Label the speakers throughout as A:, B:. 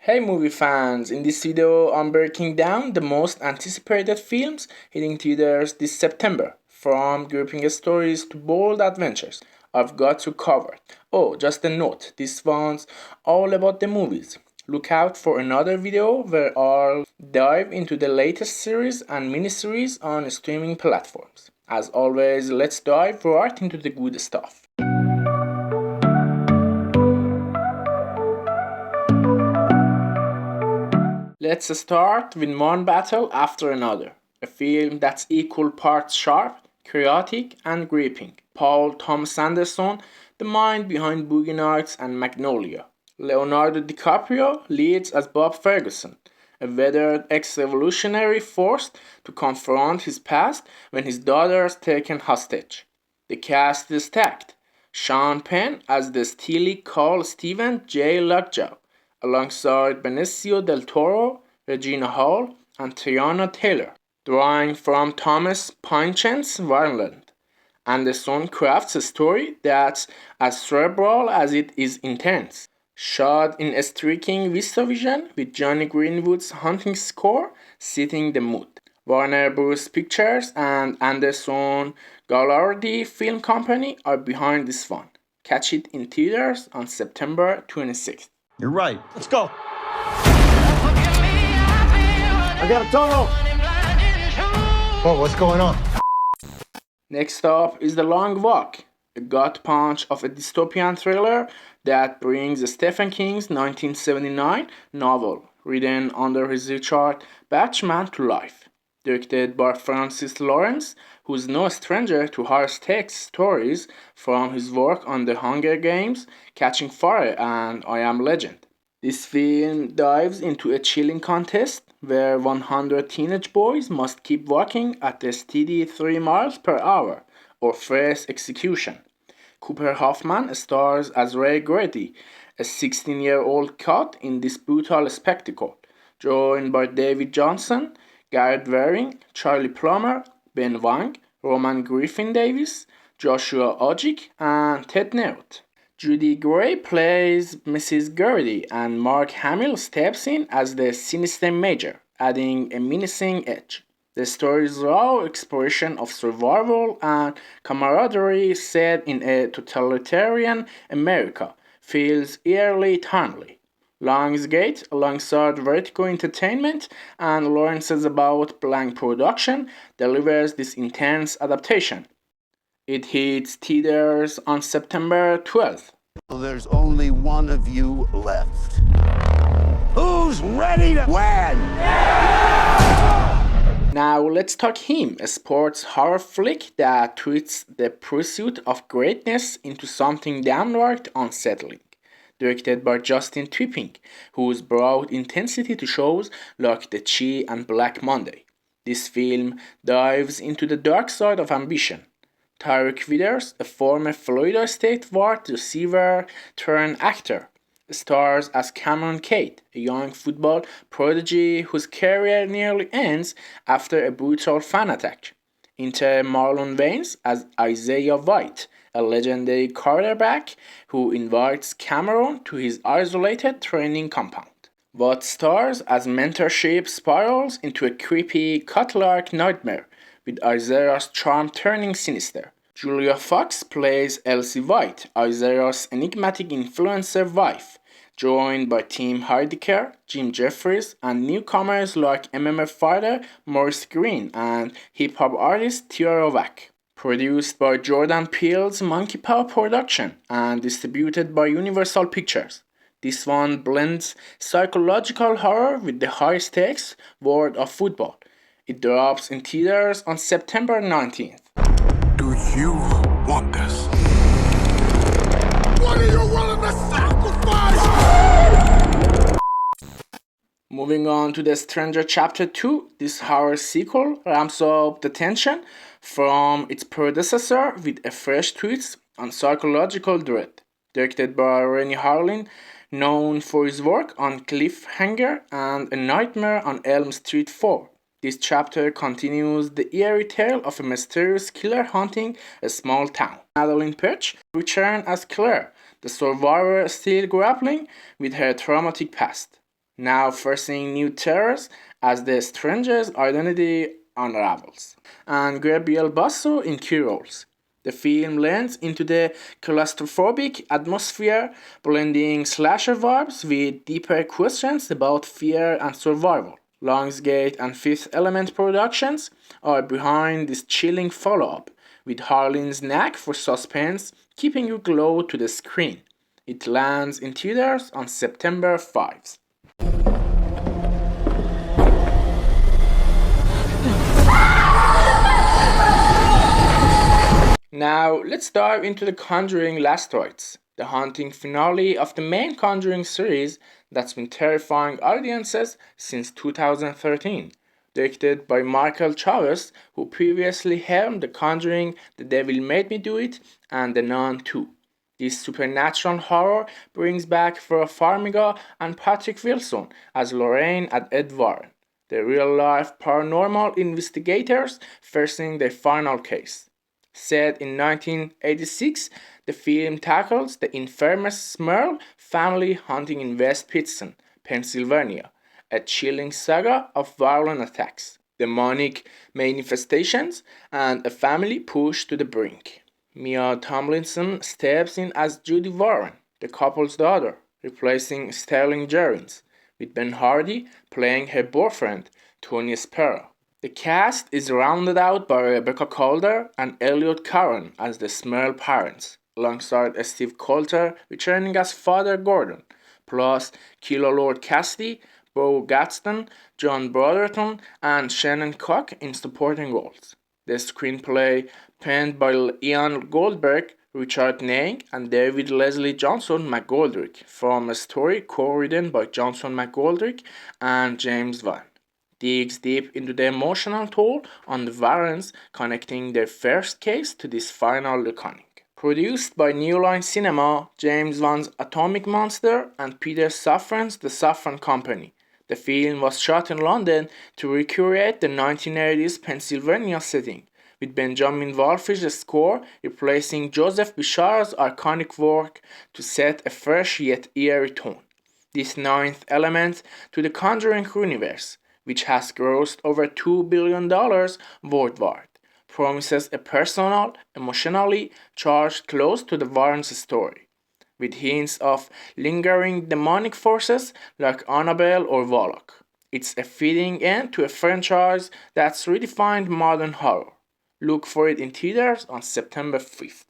A: Hey movie fans, in this video I'm breaking down the most anticipated films hitting theaters this September. From gripping stories to bold adventures, I've got you covered. Oh, just a note, this one's all about the movies. Look out for another video where I'll dive into the latest series and miniseries on streaming platforms. As always, let's dive right into the good stuff. Let's start with one battle after another. A film that's equal parts sharp, chaotic, and gripping. Paul Thomas Anderson, the mind behind Boogie Nights and Magnolia. Leonardo DiCaprio leads as Bob Ferguson, a weathered ex-revolutionary forced to confront his past when his daughter is taken hostage. The cast is stacked. Sean Penn as the steely Carl Steven J. Lockjaw, alongside Benicio del Toro, Regina Hall, and Tiana Taylor, drawing from Thomas Pynchon's Violent. Anderson crafts a story that's as cerebral as it is intense. Shot in a striking VistaVision with Johnny Greenwood's haunting score setting the mood. Warner Bros. Pictures and Anderson Gallardi Film Company are behind this one. Catch it in theaters on September 26th.
B: You're right.
C: Let's go.
B: I got a tunnel. Whoa, what's going on?
A: Next up is The Long Walk, a gut punch of a dystopian thriller that brings Stephen King's 1979 novel, written under his Richard Bachman, to life. Directed by Francis Lawrence, who's no stranger to high-stakes stories from his work on The Hunger Games, Catching Fire, and I Am Legend. This film dives into a chilling contest where 100 teenage boys must keep walking at a steady 3 miles per hour or face execution. Cooper Hoffman stars as Ray Grady, a 16-year-old caught in this brutal spectacle, joined by David Johnson, Garrett Waring, Charlie Plummer, Ben Wang, Roman Griffin Davis, Joshua Odjick, and Ted Neut. Judy Gray plays Mrs. Gurdy, and Mark Hamill steps in as the sinister major, adding a menacing edge. The story's raw exploration of survival and camaraderie set in a totalitarian America feels eerily timely. Lionsgate, alongside Vertigo Entertainment and Lawrence's About Blank Production, delivers this intense adaptation. It hits theaters on September 12th.
D: There's only one of you left. Who's ready to win?
A: Now let's talk Him, a sports horror flick that treats the pursuit of greatness into something downright unsettling. Directed by Justin Tripping, who's brought intensity to shows like The Chi and Black Monday. This film dives into the dark side of ambition. Tyreek Withers, a former Florida State wide receiver turned actor, stars as Cameron Cate, a young football prodigy whose career nearly ends after a brutal fan attack. Enter Marlon Wayans as Isaiah White, a legendary quarterback who invites Cameron to his isolated training compound. What stars as mentorship spirals into a creepy, cat-like nightmare, with Isaiah's charm turning sinister. Julia Fox plays Elsie White, Isaiah's enigmatic influencer wife, joined by Tim Heidecker, Jim Jeffries, and newcomers like MMA fighter Maurice Green and hip-hop artist Tierra Whack. Produced by Jordan Peele's Monkey Paw Production and distributed by Universal Pictures. This one blends psychological horror with the high-stakes world of football. It drops in theaters on September 19th.
E: Do you want this? What are you willing to sacrifice?
A: Moving on to The Stranger Chapter 2, this horror sequel ramps up the tension from its predecessor with a fresh twist on psychological dread. Directed by Rennie Harlin, known for his work on Cliffhanger and A Nightmare on Elm Street 4. This chapter continues the eerie tale of a mysterious killer haunting a small town. Madeline Petch returns as Claire, the survivor still grappling with her traumatic past. now facing new terrors as the stranger's identity unravels. And Gabriel Basso in key roles. The film lends into the claustrophobic atmosphere, blending slasher vibes with deeper questions about fear and survival. Lionsgate and Fifth Element Productions are behind this chilling follow-up, with Harlin's knack for suspense keeping you glued to the screen. It lands in theaters on September 5th. Now, let's dive into the Conjuring Last Rites, the haunting finale of the main Conjuring series that's been terrifying audiences since 2013. Directed by Michael Chavez, who previously helmed The Conjuring, The Devil Made Me Do It, and The Nun 2. This supernatural horror brings back Vera Farmiga and Patrick Wilson as Lorraine and Ed Warren, the real-life paranormal investigators facing their final case. Set in 1986, the film tackles the infamous Smurl family haunting in West Pittston, Pennsylvania, a chilling saga of violent attacks, demonic manifestations, and a family pushed to the brink. Mia Tomlinson steps in as Judy Warren, the couple's daughter, replacing Sterling Jerins, with Ben Hardy playing her boyfriend, Tony Sparrow. The cast is rounded out by Rebecca Calder and Elliot Curran as the Smurl parents, alongside Steve Coulter returning as Father Gordon, plus Kilo Lord Cassidy, Bo Gadsden, John Brotherton, and Shannon Koch in supporting roles. The screenplay, penned by Ian Goldberg, Richard Nang, and David Leslie Johnson McGoldrick, from a story co-written by Johnson McGoldrick and James Van, digs deep into the emotional toll on the Warrens, connecting their first case to this final reckoning. Produced by New Line Cinema, James Van's Atomic Monster, and Peter Safran's The Safran Company, the film was shot in London to recreate the 1980s Pennsylvania setting, with Benjamin Wallfisch's score replacing Joseph Bishara's iconic work to set a fresh yet eerie tone. This ninth element to the Conjuring universe, which has grossed over $2 billion worldwide, promises a personal, emotionally charged close to the Warrens' story, with hints of lingering demonic forces like Annabelle or Warlock. It's a fitting end to a franchise that's redefined modern horror. Look for it in theaters on September 5th.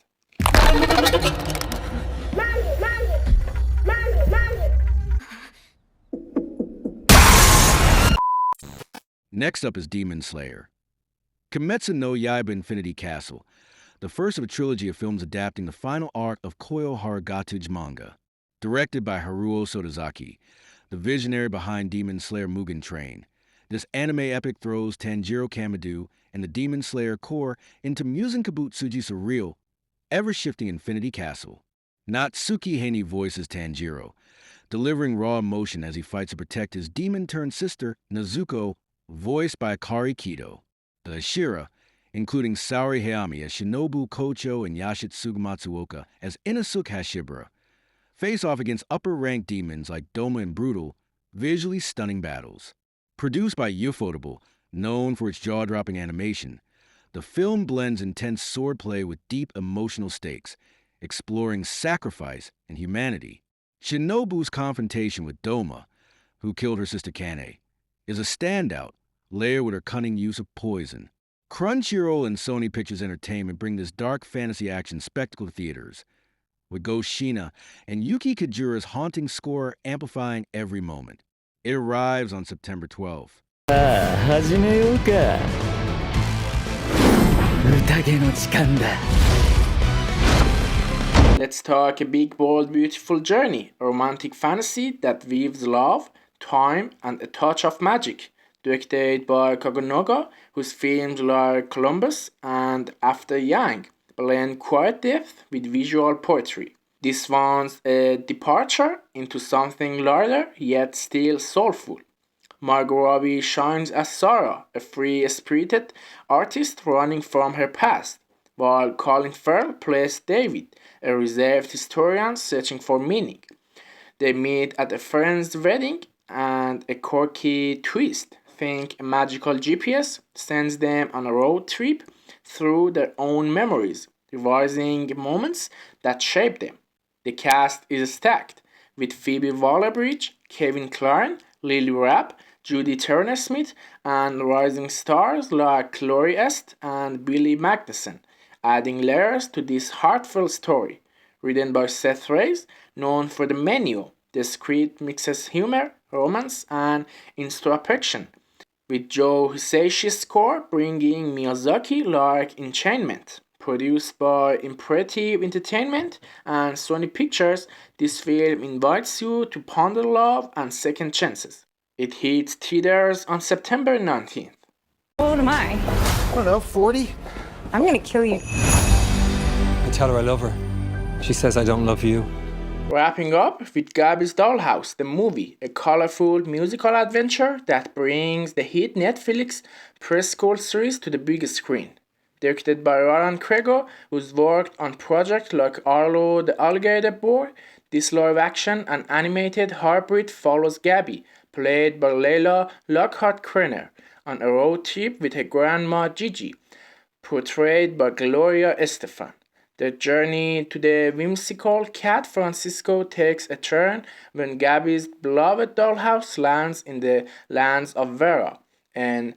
C: Next up is Demon Slayer. Kimetsu no Yaiba Infinity Castle, the first of a trilogy of films adapting the final arc of Koyo Harugatu's manga. Directed by Haruo Sotozaki, the visionary behind Demon Slayer Mugen Train. This anime epic throws Tanjiro Kamado and the Demon Slayer core into Musen Kabutsuji's surreal, ever-shifting Infinity Castle. Natsuki Haney voices Tanjiro, delivering raw emotion as he fights to protect his demon-turned-sister, Nezuko, voiced by Akari Kido. The Ashira, including Saori Hayami as Shinobu Kocho and Yashitsugu Matsuoka as Inosuke Hashibara, face off against upper-ranked demons like Doma and Brutal, visually stunning battles. Produced by Ufotable, known for its jaw-dropping animation, the film blends intense swordplay with deep emotional stakes, exploring sacrifice and humanity. Shinobu's confrontation with Doma, who killed her sister Kane, is a standout, layered with her cunning use of poison. Crunchyroll and Sony Pictures Entertainment bring this dark fantasy action spectacle to theaters, with Ghost Shina and Yuki Kajura's haunting score amplifying every moment. It arrives on September 12th.
F: 始めようか。宴の時間だ。
A: Let's talk a big, bold, beautiful journey, a romantic fantasy that weaves love, time, and a touch of magic. Directed by Kagonoga, whose films like Columbus and After Yang blend quiet depth with visual poetry. This one's a departure into something lighter yet still soulful. Margot Robbie shines as Sarah, a free-spirited artist running from her past, while Colin Farrell plays David, a reserved historian searching for meaning. They meet at a friend's wedding, and a quirky twist. Think a magical GPS sends them on a road trip through their own memories, revising moments that shaped them. The cast is stacked with Phoebe Waller-Bridge, Kevin Kline, Lily Rapp, Judy Turner-Smith, and rising stars like Chloe Est and Billy Magnussen, adding layers to this heartfelt story. Written by Seth Reyes, known for The Menu, the script mixes humor, romance, and introspection, with Joe Hisaichi's score bringing Miyazaki like Enchantment. Produced by Imperative Entertainment and Sony Pictures, this film invites you to ponder love and second chances. It hits theaters on September 19th.
G: How old am I?
B: I don't know, 40?
G: I'm gonna kill you.
H: I tell her I love her. She says I don't love you.
A: Wrapping up with Gabby's Dollhouse, the movie, a colorful musical adventure that brings the hit Netflix preschool series to the big screen. Directed by Roland Crego, who's worked on projects like Arlo the Alligator Boy, this live-action and animated hybrid follows Gabby, played by Layla Lockhart-Krenner, on a road trip with her grandma Gigi, portrayed by Gloria Estefan. The journey to the whimsical Cat Francisco takes a turn when Gabby's beloved dollhouse lands in the lands of Vera, an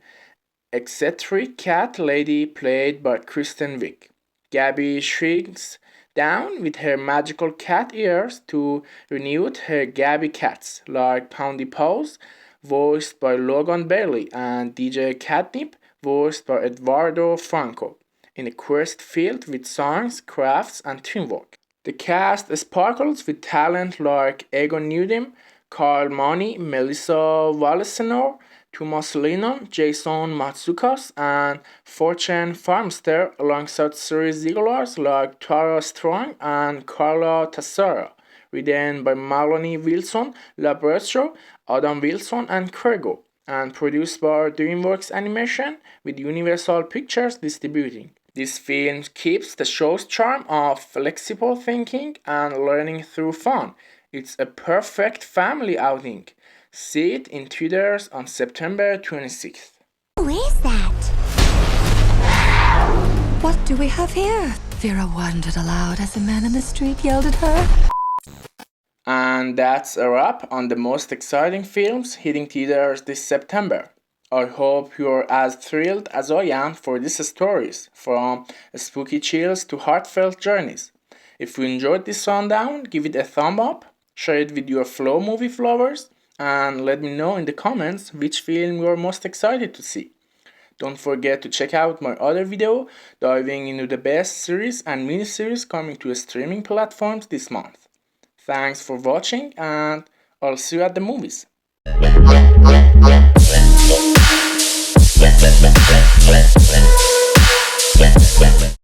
A: eccentric cat lady played by Kristen Wiig. Gabby shrinks down with her magical cat ears to renew her Gabby cats, like Poundy Paws, voiced by Logan Bailey, and DJ Catnip, voiced by Eduardo Franco, in a quest filled with songs, crafts, and teamwork. The cast sparkles with talent like Egon Newdem, Carl Mani, Melissa Wallisenor, Thomas Lennon, Jason Matsukas, and Fortune Farmster, alongside series regulars like Tara Strong and Carla Tassara, written by Maloney Wilson, Labretto, Adam Wilson, and Crego, and produced by DreamWorks Animation, with Universal Pictures distributing. This film keeps the show's charm of flexible thinking and learning through fun. It's a perfect family outing. See it in theaters on September 26th.
I: Who is that? What do we have here? Vera wondered aloud as a man in the street yelled at her.
A: And that's a wrap on the most exciting films hitting theaters this September. I hope you're as thrilled as I am for these stories, from spooky chills to heartfelt journeys. If you enjoyed this rundown, give it a thumb up, share it with your Flow movie lovers, and let me know in the comments which film you're most excited to see. Don't forget to check out my other video diving into the best series and miniseries coming to streaming platforms this month. Thanks for watching, and I'll see you at the movies.